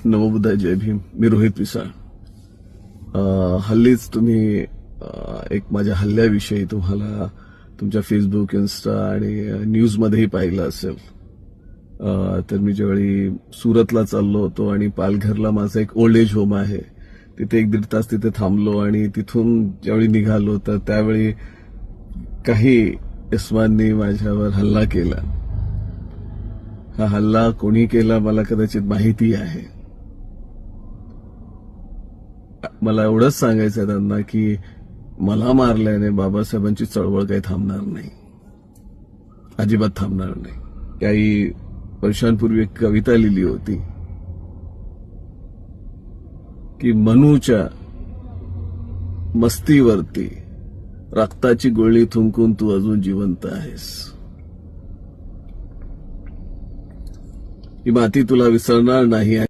नमोबुद्धाय, जय भीम. मी रोहित पिसाळ. हल्लीच तुम्ही एक माझ्या हल्ल्याविषयी तुम्हाला तुमच्या फेसबुक, इन्स्टा आणि न्यूजमध्येही पाहिलं असेल. तर मी ज्यावेळी सुरतला चाललो होतो आणि पालघरला माझं एक ओल्ड एज होम आहे, तिथे 1-1.5 तास तिथे थांबलो आणि तिथून ज्यावेळी निघालो तर त्यावेळी काही इस्मांनी माझ्यावर हल्ला केला. हा हल्ला कोणी केला मला कदाचित माहिती आहे. मला एवढंच सांगायचं आहे त्यांना की मला मारल्याने बाबासाहेबांची चळवळ काही थांबणार नाही, अजिबात थांबणार नाही. काही वर्षांपूर्वी एक कविता लिहिली होती की मनूच्या मस्तीवरती रक्ताची गोळी थुंकून तू अजून जिवंत आहेस. ही माती तुला विसरणार नाही.